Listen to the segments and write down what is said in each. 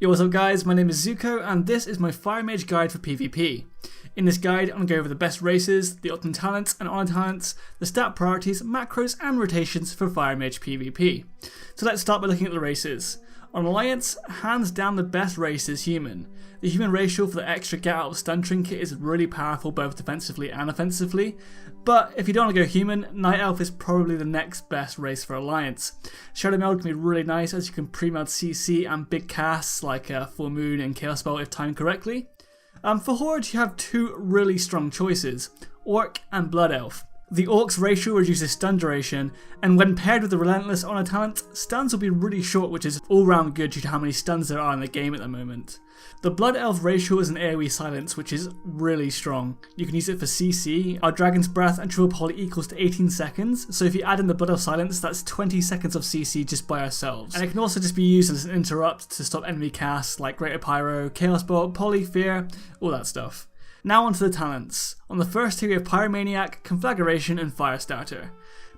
Yo, what's up guys, my name is Zuko and this is my Fire Mage guide for PvP. In this guide I'm going to go over the best races, the optimum talents and honor talents, the stat priorities, macros and rotations for Fire Mage PvP. So let's start by looking at the races. On Alliance, hands down the best race is Human. The Human ratio for the extra get out of stun trinket is really powerful both defensively and offensively, but if you don't want to go Human, Night Elf is probably the next best race for Alliance. Shadow Meld can be really nice as you can pre-meld CC and big casts like Full Moon and Chaos Spell if timed correctly. For Horde you have two really strong choices, Orc and Blood Elf. The Orc's ratio reduces stun duration, and when paired with the Relentless honor talent, stuns will be really short, which is all round good due to how many stuns there are in the game at the moment. The Blood Elf ratio is an AoE silence, which is really strong. You can use it for CC. Our Dragon's Breath and Triple Poly equals to 18 seconds, so if you add in the Blood Elf silence, that's 20 seconds of CC just by ourselves. And it can also just be used as an interrupt to stop enemy casts like Greater Pyro, Chaos Bolt, Poly, Fear, all that stuff. Now onto the talents. On the first tier we have Pyromaniac, Conflagration and Firestarter.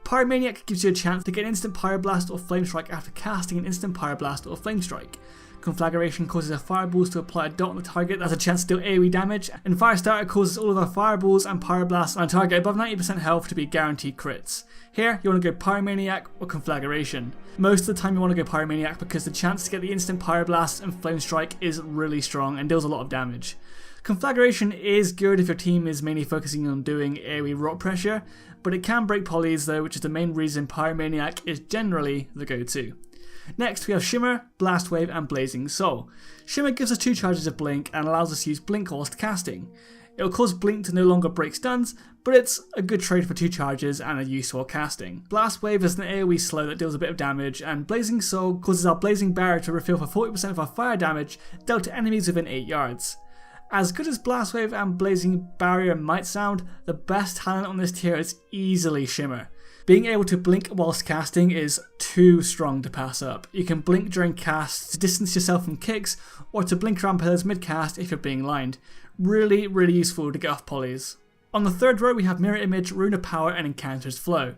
Pyromaniac gives you a chance to get an instant Pyroblast or Flame Strike after casting an instant Pyroblast or Flame Strike. Conflagration causes our fireballs to apply a dot on the target that has a chance to deal AoE damage, and Firestarter causes all of our fireballs and Pyroblasts on a target above 90% health to be guaranteed crits. Here, you want to go Pyromaniac or Conflagration. Most of the time you want to go Pyromaniac because the chance to get the instant Pyroblast and Flame Strike is really strong and deals a lot of damage. Conflagration is good if your team is mainly focusing on doing AoE rock pressure, but it can break polys though, which is the main reason Pyromaniac is generally the go-to. Next we have Shimmer, Blast Wave and Blazing Soul. Shimmer gives us 2 charges of Blink and allows us to use Blink whilst casting. It will cause Blink to no longer break stuns, but it's a good trade for 2 charges and a use while casting. Blast Wave is an AoE slow that deals a bit of damage, and Blazing Soul causes our Blazing Barrier to refill for 40% of our fire damage dealt to enemies within 8 yards. As good as Blast Wave and Blazing Barrier might sound, the best talent on this tier is easily Shimmer. Being able to blink whilst casting is too strong to pass up. You can blink during casts to distance yourself from kicks, or to blink around pillars mid-cast if you're being lined. Really useful to get off polys. On the third row we have Mirror Image, Rune of Power and Encounter's Flow.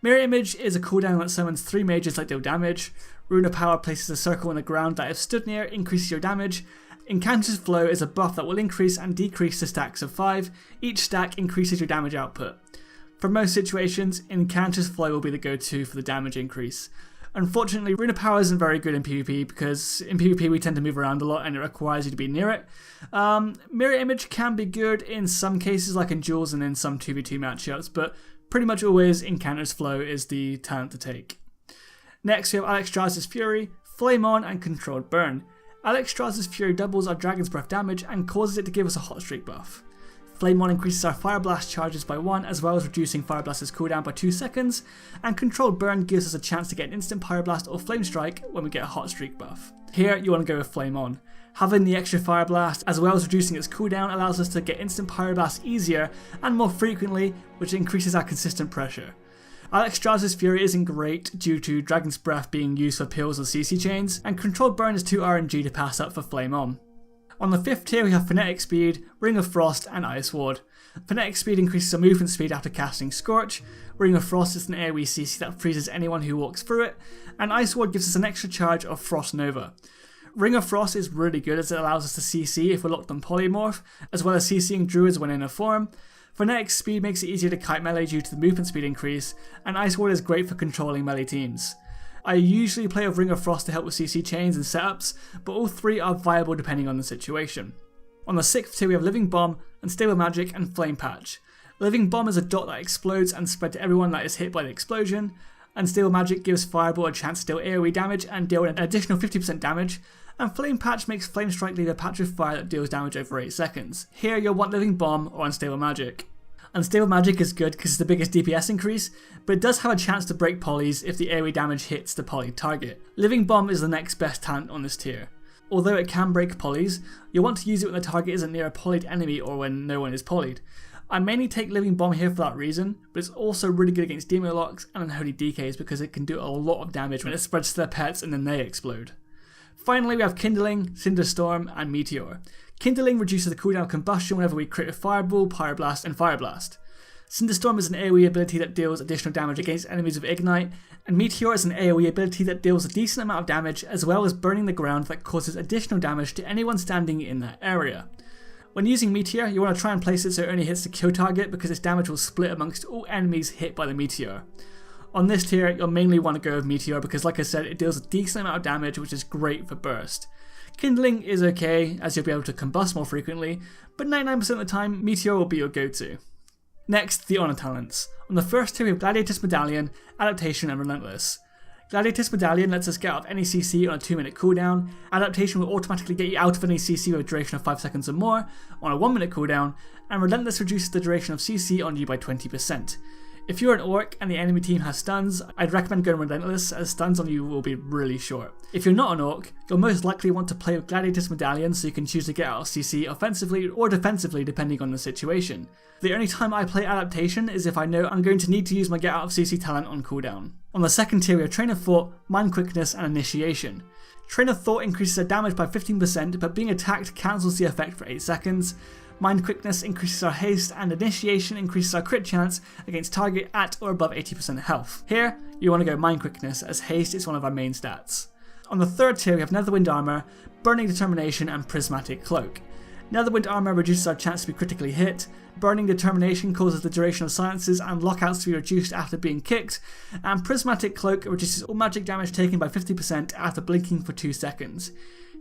Mirror Image is a cooldown that summons 3 mages that deal damage. Rune of Power places a circle on the ground that if stood near increases your damage. Encounter's Flow is a buff that will increase and decrease the stacks of 5. Each stack increases your damage output. For most situations, Encounter's Flow will be the go-to for the damage increase. Unfortunately, Rune of Power isn't very good in PvP because in PvP we tend to move around a lot and it requires you to be near it. Mirror Image can be good in some cases like in duels and in some 2v2 matchups, but pretty much always Encounter's Flow is the talent to take. Next we have Alexstrasza's Fury, Flame On and Controlled Burn. Alexstrasza's Fury doubles our Dragon's Breath damage and causes it to give us a hot streak buff. Flame On increases our Fire Blast charges by 1 as well as reducing Fire Blast's cooldown by 2 seconds, and Controlled Burn gives us a chance to get an instant Pyroblast or Flame Strike when we get a hot streak buff. Here you want to go with Flame On. Having the extra Fire Blast as well as reducing its cooldown allows us to get instant Pyroblast easier and more frequently, which increases our consistent pressure. Alexstrasza's Fury isn't great due to Dragon's Breath being used for pills and CC chains, and Controlled Burn is too RNG to pass up for Flame On. On the 5th tier we have Phonetic Speed, Ring of Frost and Ice Ward. Phonetic Speed increases our movement speed after casting Scorch, Ring of Frost is an AoE CC that freezes anyone who walks through it, and Ice Ward gives us an extra charge of Frost Nova. Ring of Frost is really good as it allows us to CC if we're locked on Polymorph, as well as CCing Druids when in a form. Phonetic Speed makes it easier to kite melee due to the movement speed increase, and Ice Ward is great for controlling melee teams. I usually play with Ring of Frost to help with CC chains and setups, but all 3 are viable depending on the situation. On the 6th tier we have Living Bomb, Unstable Magic and Flame Patch. Living Bomb is a dot that explodes and spread to everyone that is hit by the explosion. Unstable Magic gives Fireball a chance to deal AoE damage and deal an additional 50% damage, and Flame Patch makes Flame Strike leave a patch of fire that deals damage over 8 seconds. Here you'll want Living Bomb or Unstable Magic. Unstable Magic is good because it's the biggest DPS increase, but it does have a chance to break polys if the AoE damage hits the poly target. Living Bomb is the next best talent on this tier. Although it can break polys, you'll want to use it when the target isn't near a polyed enemy or when no one is polyed. I mainly take Living Bomb here for that reason, but it's also really good against Demo Locks and Unholy DKs because it can do a lot of damage when it spreads to their pets and then they explode. Finally we have Kindling, Cinderstorm and Meteor. Kindling reduces the cooldown of combustion whenever we crit a Fireball, Pyroblast and Fire Blast. Cinderstorm is an AoE ability that deals additional damage against enemies with Ignite, and Meteor is an AoE ability that deals a decent amount of damage as well as burning the ground that causes additional damage to anyone standing in that area. When using Meteor, you want to try and place it so it only hits the kill target because its damage will split amongst all enemies hit by the Meteor. On this tier, you'll mainly want to go with Meteor because, like I said, it deals a decent amount of damage, which is great for burst. Kindling is okay, as you'll be able to combust more frequently, but 99% of the time, Meteor will be your go-to. Next, the Honor Talents. On the first tier we have Gladiator's Medallion, Adaptation and Relentless. Gladiator's Medallion lets us get out of any CC on a 2-minute cooldown, Adaptation will automatically get you out of any CC with a duration of 5 seconds or more on a 1-minute cooldown, and Relentless reduces the duration of CC on you by 20%. If you're an orc and the enemy team has stuns, I'd recommend going Relentless as stuns on you will be really short. If you're not an orc, you'll most likely want to play with Gladiator's Medallion so you can choose to get out of CC offensively or defensively depending on the situation. The only time I play Adaptation is if I know I'm going to need to use my get out of CC talent on cooldown. On the second tier we have Train of Thought, Mind Quickness and Initiation. Train of Thought increases our damage by 15% but being attacked cancels the effect for 8 seconds. Mind Quickness increases our haste, and Initiation increases our crit chance against target at or above 80% health. Here, you want to go Mind Quickness, as haste is one of our main stats. On the third tier we have Netherwind Armor, Burning Determination and Prismatic Cloak. Netherwind Armor reduces our chance to be critically hit, Burning Determination causes the duration of silences and lockouts to be reduced after being kicked, and Prismatic Cloak reduces all magic damage taken by 50% after blinking for 2 seconds.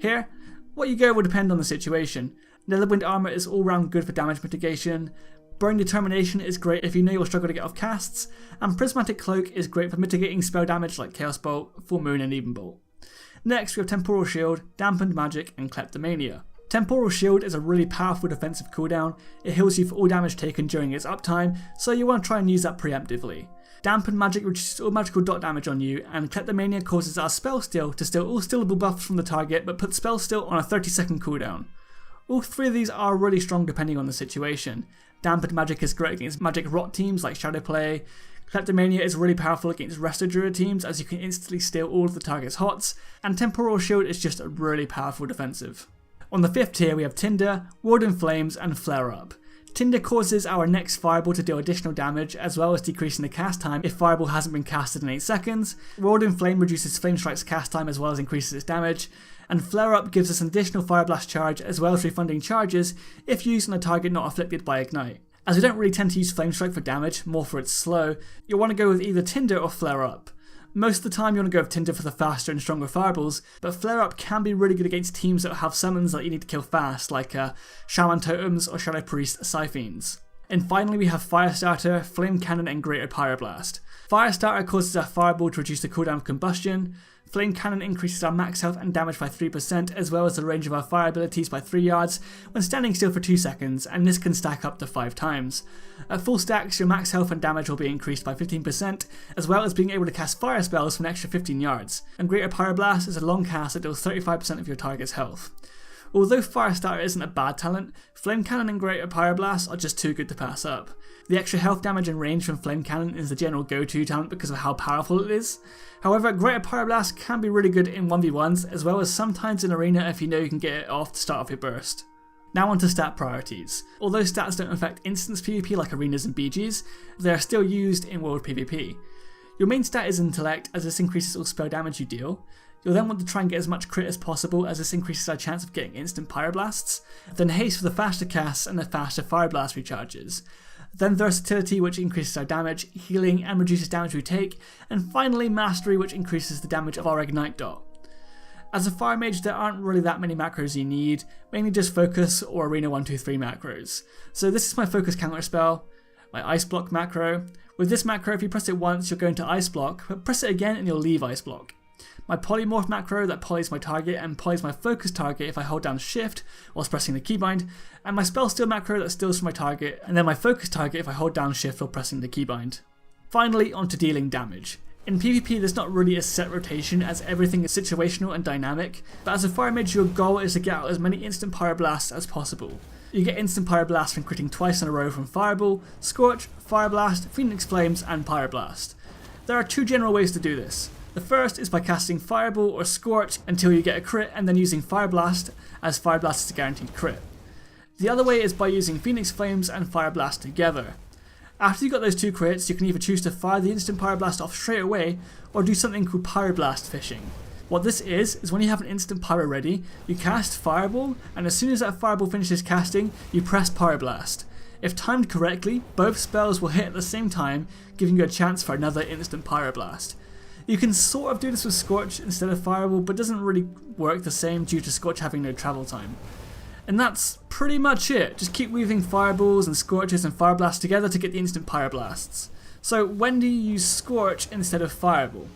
Here, what you go will depend on the situation. Netherwind Armor is all round good for damage mitigation, Burning Determination is great if you know you'll struggle to get off casts, and Prismatic Cloak is great for mitigating spell damage like Chaos Bolt, Full Moon and Even Bolt. Next we have Temporal Shield, Dampened Magic and Kleptomania. Temporal Shield is a really powerful defensive cooldown, it heals you for all damage taken during its uptime, so you want to try and use that preemptively. Dampened Magic reduces all magical dot damage on you, and Kleptomania causes our Spell Steal to steal all stealable buffs from the target but puts Spell Steal on a 30-second cooldown. All three of these are really strong depending on the situation. Dampened Magic is great against magic rot teams like Shadowplay. Kleptomania is really powerful against Resto Druid teams as you can instantly steal all of the target's hots, and Temporal Shield is just a really powerful defensive. On the fifth tier we have Tinder, Ward in Flames and Flare Up. Tinder causes our next Fireball to deal additional damage as well as decreasing the cast time if Fireball hasn't been casted in 8 seconds. Ward in Flame reduces Flame Strike's cast time as well as increases its damage, and Flare Up gives us an additional Fire Blast charge as well as refunding charges if used on a target not afflicted by Ignite. As we don't really tend to use Flame Strike for damage, more for its slow, you'll want to go with either Tinder or Flare Up. Most of the time you want to go with Tinder for the faster and stronger fireballs, but Flare Up can be really good against teams that have summons that you need to kill fast, like Shaman Totems or Shadow Priest Siphons. And finally we have Firestarter, Flame Cannon and Greater Pyroblast. Firestarter causes our fireball to reduce the cooldown of combustion, Flame Cannon increases our max health and damage by 3% as well as the range of our fire abilities by 3 yards when standing still for 2 seconds, and this can stack up to 5 times. At full stacks your max health and damage will be increased by 15% as well as being able to cast fire spells for an extra 15 yards, and Greater Pyroblast is a long cast that deals 35% of your target's health. Although Firestarter isn't a bad talent, Flame Cannon and Greater Pyroblast are just too good to pass up. The extra health damage and range from Flame Cannon is the general go-to talent because of how powerful it is. However, Greater Pyroblast can be really good in 1v1s as well as sometimes in Arena if you know you can get it off to start off your burst. Now on to stat priorities. Although stats don't affect instance PvP like Arenas and BGs, they are still used in World PvP. Your main stat is Intellect as this increases all spell damage you deal. You'll then want to try and get as much crit as possible as this increases our chance of getting instant Pyroblasts. Then Haste for the faster casts and the faster Fire Blast recharges. Then Versatility, which increases our damage, healing and reduces damage we take, and finally Mastery, which increases the damage of our Ignite dot. As a Fire Mage there aren't really that many macros you need, mainly just Focus or Arena 1-2-3 macros. So this is my Focus counter spell, my Ice Block macro. With this macro if you press it once you'll go into Ice Block, but press it again and you'll leave Ice Block. My Polymorph macro that polys my target and polys my focus target if I hold down shift whilst pressing the keybind, and my Spell Steal macro that steals from my target, and then my focus target if I hold down shift while pressing the keybind. Finally, onto dealing damage. In PvP there's not really a set rotation as everything is situational and dynamic, but as a Fire Mage your goal is to get out as many instant Pyroblasts as possible. You get instant Pyroblast from critting twice in a row from Fireball, Scorch, Fire Blast, Phoenix Flames and Pyroblast. There are 2 general ways to do this. The first is by casting Fireball or Scorch until you get a crit and then using Fire Blast, as Fire Blast is a guaranteed crit. The other way is by using Phoenix Flames and Fire Blast together. After you got those 2 crits, you can either choose to fire the instant pyroblast off straight away or do something called pyroblast fishing. What this is when you have an instant pyro ready, you cast fireball, and as soon as that fireball finishes casting, you press pyroblast. If timed correctly, both spells will hit at the same time, giving you a chance for another instant pyroblast. You can sort of do this with Scorch instead of fireball, but it doesn't really work the same due to Scorch having no travel time. And that's pretty much it. Just keep weaving fireballs and scorches and fireblasts together to get the instant pyroblasts. So when do you use Scorch instead of fireball?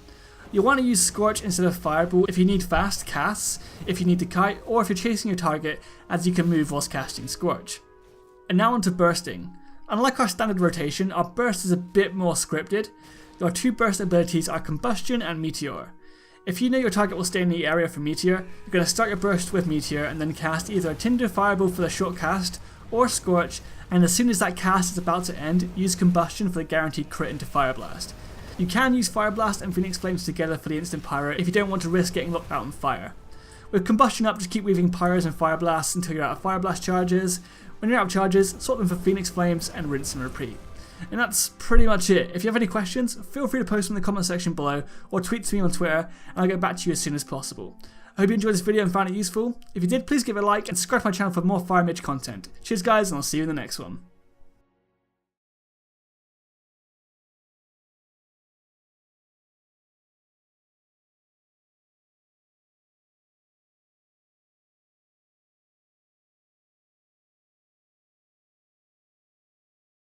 You'll want to use Scorch instead of fireball if you need fast casts, if you need to kite, or if you're chasing your target, as you can move whilst casting Scorch. And now onto bursting. Unlike our standard rotation, our burst is a bit more scripted. Your 2 burst abilities are Combustion and Meteor. If you know your target will stay in the area for Meteor, you're going to start your burst with Meteor and then cast either a Tinder Fireball for the short cast, or Scorch, and as soon as that cast is about to end, use Combustion for the guaranteed crit into Fireblast. You can use Fireblast and Phoenix Flames together for the instant pyro if you don't want to risk getting locked out on fire. With Combustion up, just keep weaving pyros and Fireblasts until you're out of Fireblast charges. When you're out of charges, sort them for Phoenix Flames and rinse and repeat. And that's pretty much it. If you have any questions, feel free to post them in the comment section below or tweet to me on Twitter and I'll get back to you as soon as possible. I hope you enjoyed this video and found it useful. If you did, please give it a like and subscribe to my channel for more Fire Mage content. Cheers guys, and I'll see you in the next one.